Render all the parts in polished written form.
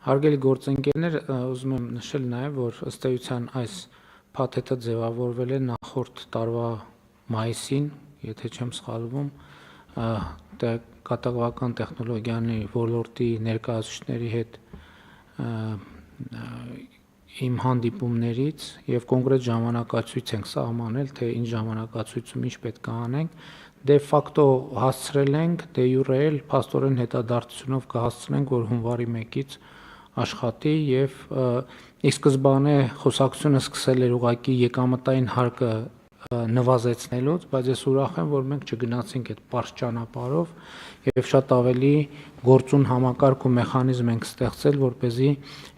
Հարգելի գործընկերներ, ուզում եմ նշել նաև, որ ըստ էության այս փաթեթը ձևավորվել է նախորդ տարվա մայիսին, եթե չեմ սխալվում, կատակողական տեխնոլոգիաների ոլորտի ներկայացուցիչների հետ իմ հանդիպումներից եւ կոնկրետ ժամանակացույց ենք սահմանել, թե ինչ ժամանակացույցում ինչ պետք է անենք, դե ֆակտո հասցրել ենք, դե յուրե էլ փաստորեն հետադարձությունով կհասցնենք, որ հունվարի 1-ից աշխատի եւ ի սկզբանե խոսակցությունը սկսել էր ուղղակի եկամտային հարկը նվազեցնելուց, բայց ես ուրախ եմ, որ մենք չգնացինք այդ պարզ ճանապարհով եւ շատ ավելի գործուն համակարգ ու մեխանիզմ ենք ստեղծել, որպեսզի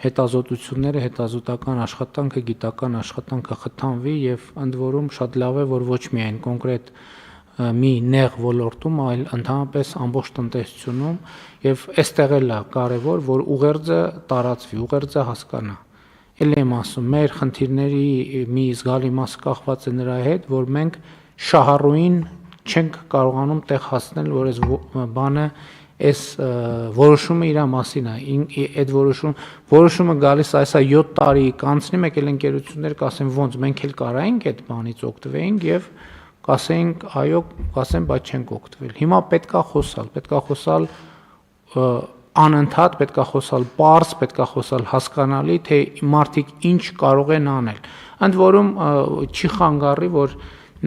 հետազոտությունները, հետազոտական աշխատանքը, գիտական աշխատանքը խթանվի եւ ընդ որում շատ լավ է, որ ոչ միայն կոնկրետ մի նեղ ոլորտում, այլ ընդհանրապես ամբողջ տնտեսությունում եւ այստեղ էլ է կարեւոր, որ ուղերձը տարածվի, ուղերձը հասկանա։ Էլ եմ ասում, մեր խնդիրների մի զգալի մասը կախված է նրա հետ, որ մենք շահառուին չենք կարողանում տեղ հասնել, որ այս բանը, այս որոշումը իր մասին է, այդ որոշումը գալիս այսա 7 տարի կանցնի, մեկ էլ ընկերություններ կասեն, ոնց մենք էլ կարայինք այդ բանից օգտվեինք եւ կասենք, այո, կասեն, բայց չենք օգտվել։ Հիմա պետքա խոսալ անընդհատ, պետքա խոսալ պարզ, պետքա խոսալ հասկանալի, թե մարդիկ ինչ կարող են անել։ Ընդ որում չի խանգարի, որ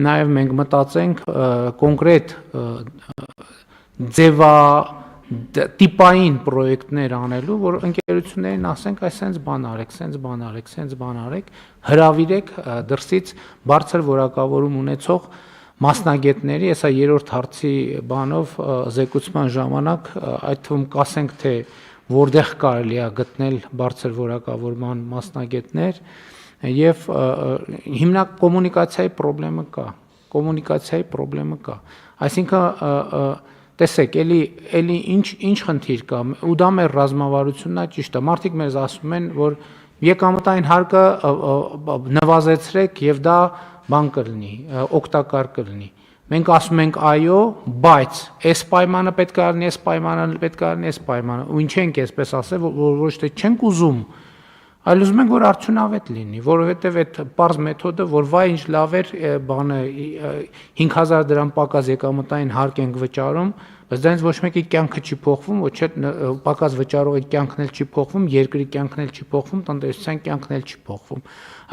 նաև մենք մտածենք կոնկրետ տիպային պրոյեկտներ անելու, որ ընկերություններին ասենք, այս սենց բան արեք, հրավիրեք դրսից բարձր որակավորում ունեցող մասնագետների, հեսա երրորդ հարցի բանով զեկուցման ժամանակ, այդ թվում կասենք, թե որտեղ կարելի է գտնել բարձր որակավորման մասնագետներ եւ հիմնական կոմունիկացիայի խնդրեմը կա, այսինքն տեսեք, էլի ինչ խնդիր կա, ու դա մեր ռազմավարությունն է, ճիշտ է, մարդիկ մեզ ասում են, որ եկամտային հարկը նվազեցրեք եւ դա բան կլինի, օգտակար կլինի։ Մենք ասում ենք այո, բայց այս պայմանը պետք է լինի, այս պայմանը պետք է լինի, այս պայմանը, ու ինչ ենք այսպես ասել, որ ոչ թե չենք ուզում, այլ ուզում ենք, որ արդյունավետ լինի, որովհետև այդ պարզ մեթոդը, որ վայ ինչ լավ էր, բանը 5000 դրամ պակաս եկամտային հարկ ենք վճարում, բայց դա ոչ մեկի կյանքը չի փոխվում, ոչ պակաս վճարողի կյանքն էլ չի փոխվում, երկրի կյանքն էլ չի փոխվում, տնտեսության կյանքն էլ չի փոխվում։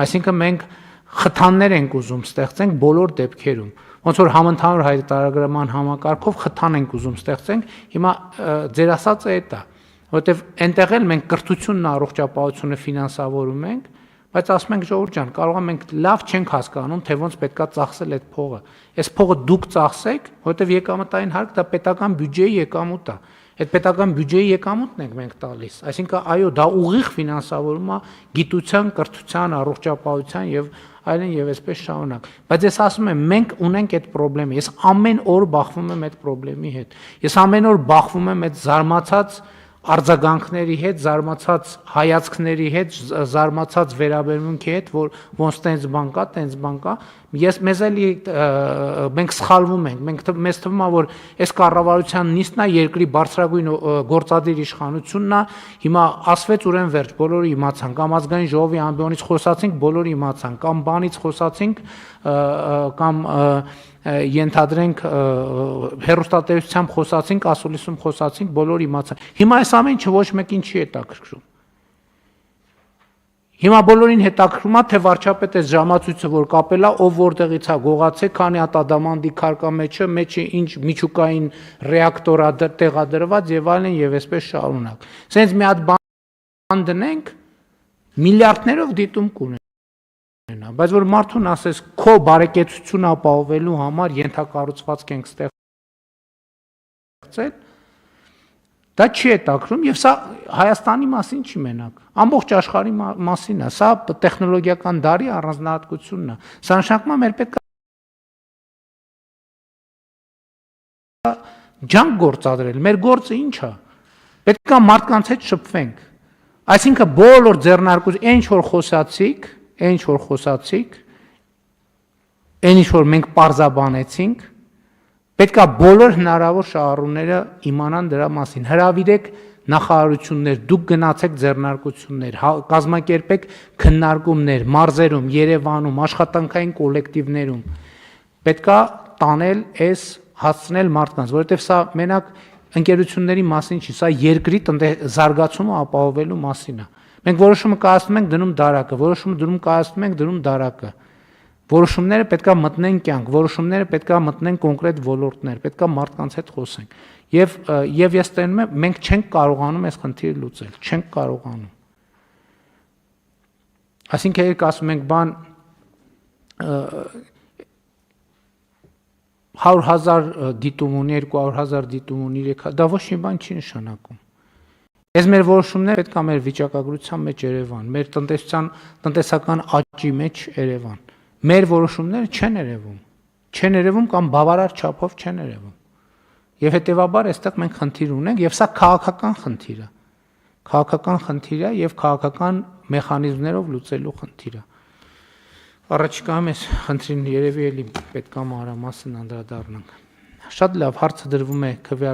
Այսինքն մենք խթաններ ենք ուզում ստեղծենք բոլոր դեպքերում։ Ոնց որ համընդհանուր հայտարարման համակարգով խթան ենք ուզում ստեղծենք, հիմա ձեր ասածը է դա, որովհետև այնտեղ էլ մենք կրթությունն առողջապահությունը ֆինանսավորում ենք, բայց ասում ենք ժողովուրդ ջան, կարող է մենք լավ չենք հասկանում, թե ոնց պետքա ծախսել այդ փողը։ Այս փողը դուք ծախսեք, որովհետև եկամտային հարկ դա պետական բյուջեի եկամուտ է։ Այդ պետական բյուջեի եկամուտն ենք մենք տալիս։ Այսինքն այո, դա ուղիղ ֆինանսավորում է գիտության, կրթության, առողջապահության եւ այլն եւ այսպես շարունակ։ Բայց ես ասում եմ, մենք ունենք այդ խնդրեմը։ Ես ամեն օր բախվում եմ այդ խնդրեմի հետ։ Ես ամեն օր բախվում եմ այդ զարմացած արձագանքների հետ, զարմացած հայացքների հետ, զարմացած վերաբերմունքի հետ, որ ոնց տենց բան կա, մեզ էլի մենք սխալվում ենք, մեզ թվում է, որ այս կառավարության նիստն է երկրի բարձրագույն գործադիր իշխանությունն է, հիմա ասվեց ուրեմն վերջ, բոլորը իմացան, կամ ազգային ժողովի ամբիոնից խոսացինք, բոլորը իմացան, կամ բանից խոսացինք, կամ ենթադրենք հեռուստատեսությամբ խոսացինք, ասուլիսում խոսացինք, բոլորը իմացան։ Հիմա այս ամենը ոչ մեկին չի հետաքրքրում։ Հիմա բոլորին հետաքրքրում է, թե վարչապետը այս ժամացույցը որ կապել է, ով որտեղից է գողացել, քանի հատ ադամանդի քարկա մեջը ինչ միջուկային ռեակտոր է տեղադրված եւ այլն եւ այսպես շարունակ։ Սենց մի հատ բան դնենք, միլիարդներով դիտում կունենա, բայց որ մարդուն ասես քո բարեկեցությունը ապահովելու համար ենթակառուցվածք ենք ստեղծել, դա չի հետաքրում եւ սա Հայաստանի մասին չի մենակ, ամբողջ աշխարհի մասին է, սա տեխնոլոգիական դարի առանձնահատկությունն է, սա նշանակում է մեր պետք է ջանք գործադրել, մեր գործը ինչ է, պետք է մարդկանց հետ շփվենք, այսինքն բոլոր ձեռնարկություն, ինչ որ խոսացիք, այն ինչ որ մենք պարզաբանեցինք, պետք է բոլոր հնարավոր շահառուները իմանան դրա մասին, հրավիրեք նախարարություններ, դուք գնացեք ձեռնարկություններ, կազմակերպեք քննարկումներ մարզերում, Երևանում, աշխատանքային կոլեկտիվներում։ Պետքա տանել այս հասցնել մարդկանց, որովհետև սա մենակ ընկերությունների մասին չի, սա երկրի զարգացումը ապահովելու մասին է։ Մենք որոշումը կայացնում ենք դնում դարակը, որոշումը կայացնում ենք դնում դարակը։ Որոշումները պետքա մտնեն կյանք, որոշումները պետքա մտնեն կոնկրետ ոլորտներ, պետքա մարդկանց հետ խոսենք։ Եվ ես տենում եմ, մենք չենք կարողանում այս խնդիրը լուծել, չենք կարողանում։ Այսինքն երբ ասում ենք բան 100,000 դիտում ունի, 200,000 դիտում ունի, 300, դա ոչ մի բան չի նշանակում։ Այս մեր որոշումները պետք է մեր վիճակագրության մեջ Երևան, մեր տնտեսական աճի մեջ Երևան։ Մեր որոշումները չեն երևում կամ բավարար չափով չեն երևում։ Եվ հետեւաբար այստեղ մենք խնդիր ունենք, եւ սա քաղաքական խնդիր է։ Քաղաքական խնդիր է եւ քաղաքական մեխանիզմներով լուծելու խնդիր է։ Առաջիկայում այս խնդրին երևի էլի պետք է մանրամասն անդրադառնանք։ Շատ լավ հարցը դրվում է քվեարկության